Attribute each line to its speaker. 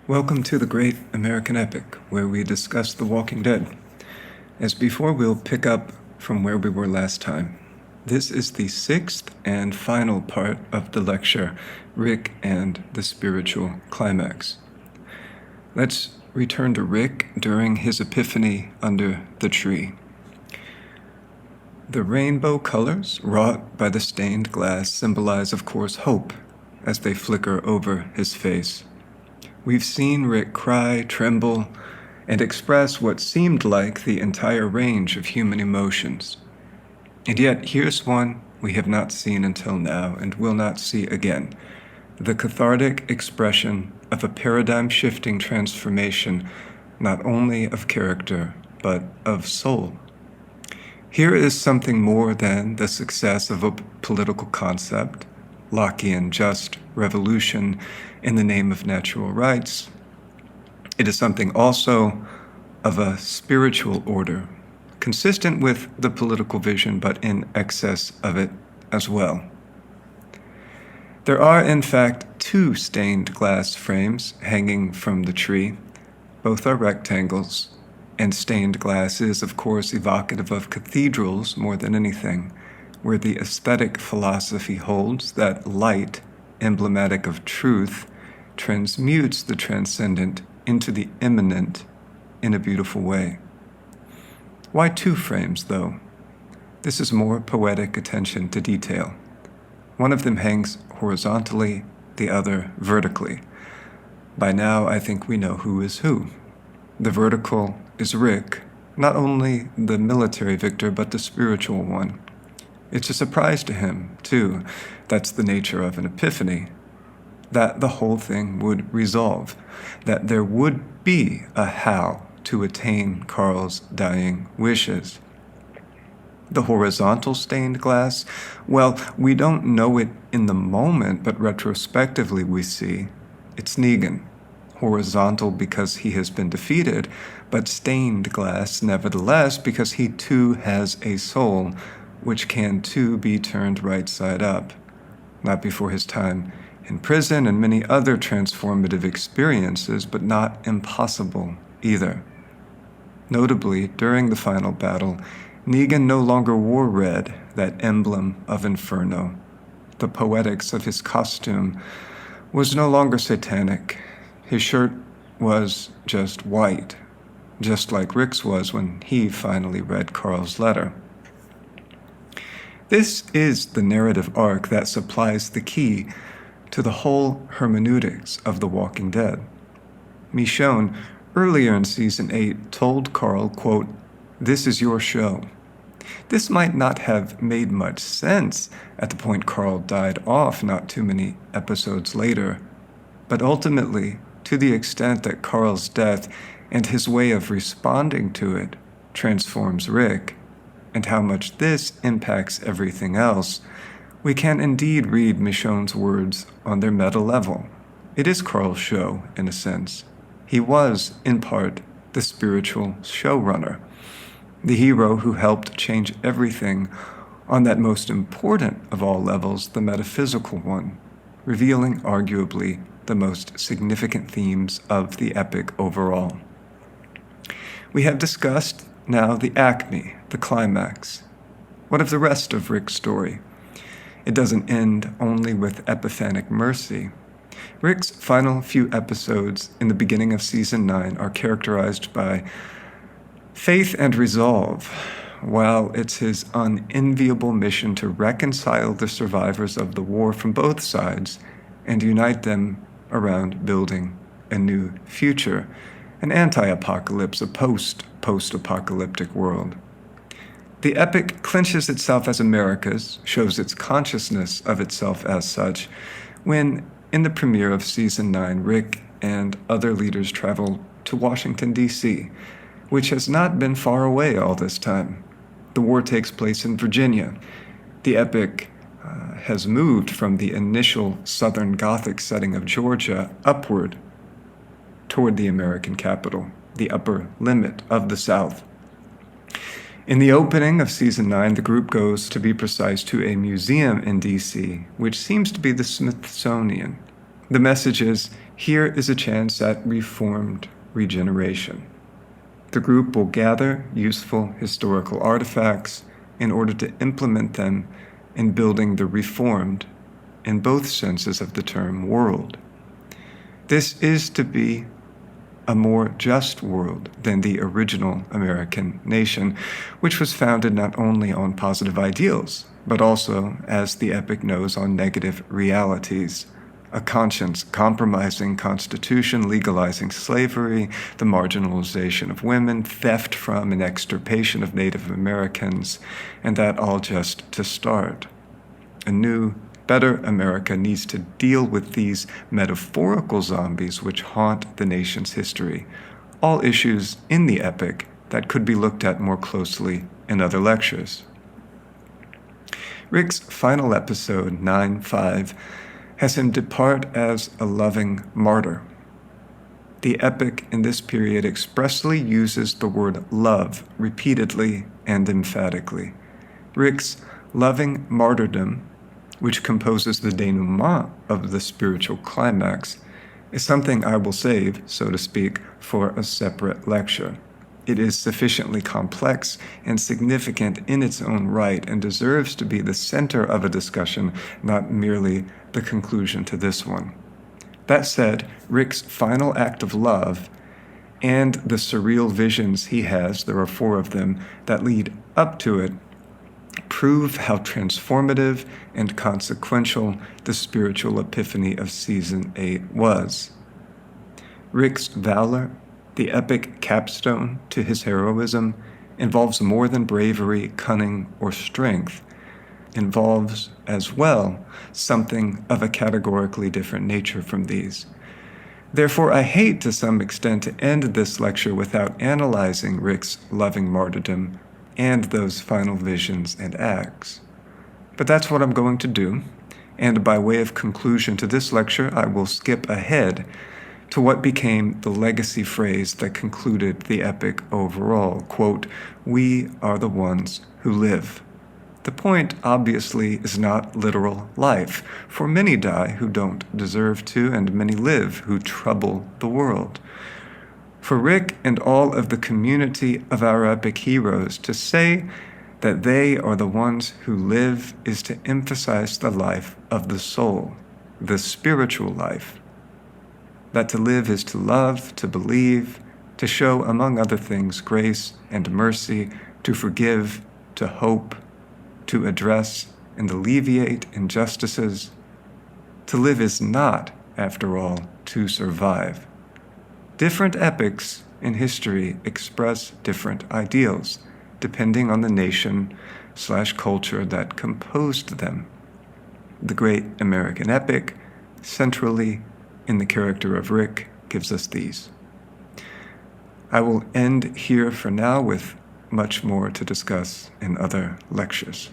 Speaker 1: Welcome to the Great American Epic, where we discuss The Walking Dead. As before, we'll pick up from where we were last time. This is the sixth and final part of the lecture, Rick and the Spiritual Climax. Let's return to Rick during his epiphany under the tree. The rainbow colors wrought by the stained glass symbolize, of course, hope as they flicker over his face. We've seen Rick cry, tremble, and express what seemed like the entire range of human emotions. And yet, here's one we have not seen until now and will not see again: the cathartic expression of a paradigm-shifting transformation, not only of character, but of soul. Here is something more than the success of a political concept, Lockean just revolution in the name of natural rights. It is something also of a spiritual order, consistent with the political vision, but in excess of it as well. There are, in fact, two stained glass frames hanging from the tree. Both are rectangles, and stained glass is, of course, evocative of cathedrals more than anything, where the aesthetic philosophy holds that light, emblematic of truth, transmutes the transcendent into the immanent in a beautiful way. Why two frames, though? This is more poetic attention to detail. One of them hangs horizontally, the other vertically. By now, I think we know who is who. The vertical is Rick, not only the military victor, but the spiritual one. It's a surprise to him, too. That's the nature of an epiphany. That the whole thing would resolve. That there would be a how to attain Carl's dying wishes. The horizontal stained glass, well, we don't know it in the moment, but retrospectively we see it's Negan. Horizontal because he has been defeated, but stained glass nevertheless because he too has a soul, which can too be turned right side up. Not before his time in prison and many other transformative experiences, but not impossible either. Notably, during the final battle, Negan no longer wore red, that emblem of Inferno. The poetics of his costume was no longer satanic. His shirt was just white, just like Rick's was when he finally read Carl's letter. This is the narrative arc that supplies the key to the whole hermeneutics of The Walking Dead. Michonne, earlier in Season 8, told Carl, quote, "This is your show." This might not have made much sense at the point Carl died off not too many episodes later, but ultimately, to the extent that Carl's death and his way of responding to it transforms Rick, and how much this impacts everything else, we can indeed read Michonne's words on their meta level. It is Carl's show, in a sense. He was, in part, the spiritual showrunner, the hero who helped change everything on that most important of all levels, the metaphysical one, revealing arguably the most significant themes of the epic overall. We have discussed now the acme, the climax. What of the rest of Rick's story? It doesn't end only with epiphanic mercy. Rick's final few episodes in the beginning of Season 9 are characterized by faith and resolve, while it's his unenviable mission to reconcile the survivors of the war from both sides and unite them around building a new future, an anti-apocalypse, a post-apocalyptic world. The epic clinches itself as America's, shows its consciousness of itself as such, when, in the premiere of Season 9, Rick and other leaders travel to Washington, D.C., which has not been far away all this time. The war takes place in Virginia. The epic has moved from the initial Southern Gothic setting of Georgia upward toward the American capital, the upper limit of the South. In the opening of Season 9, the group goes, to be precise, to a museum in D.C., which seems to be the Smithsonian. The message is, Here is a chance at reformed regeneration. The group will gather useful historical artifacts in order to implement them in building the reformed, in both senses of the term, world. This is to be a more just world than the original American nation, which was founded not only on positive ideals, but also, as the epic knows, on negative realities. A conscience-compromising constitution legalizing slavery, the marginalization of women, theft from and extirpation of Native Americans, and that all just to start. A new, better America needs to deal with these metaphorical zombies which haunt the nation's history, all issues in the epic that could be looked at more closely in other lectures. Rick's final episode, 9-5, has him depart as a loving martyr. The epic in this period expressly uses the word love repeatedly and emphatically. Rick's loving martyrdom, which composes the denouement of the spiritual climax, is something I will save, so to speak, for a separate lecture. It is sufficiently complex and significant in its own right and deserves to be the center of a discussion, not merely the conclusion to this one. That said, Rick's final act of love and the surreal visions he has, there are 4 of them, that lead up to it, prove how transformative and consequential the spiritual epiphany of Season 8 was. Rick's valor, the epic capstone to his heroism, involves more than bravery, cunning, or strength. Involves, as well, something of a categorically different nature from these. Therefore, I hate to some extent to end this lecture without analyzing Rick's loving martyrdom and those final visions and acts. But that's what I'm going to do, and by way of conclusion to this lecture, I will skip ahead to what became the legacy phrase that concluded the epic overall, quote, "We are the ones who live." The point, obviously, is not literal life, for many die who don't deserve to, and many live who trouble the world. For Rick and all of the community of our epic heroes, to say that they are the ones who live is to emphasize the life of the soul, the spiritual life. That to live is to love, to believe, to show, among other things, grace and mercy, to forgive, to hope, to address and alleviate injustices. To live is not, after all, to survive. Different epics in history express different ideals, depending on the nation/culture that composed them. The great American epic, centrally in the character of Rick, gives us these. I will end here for now with much more to discuss in other lectures.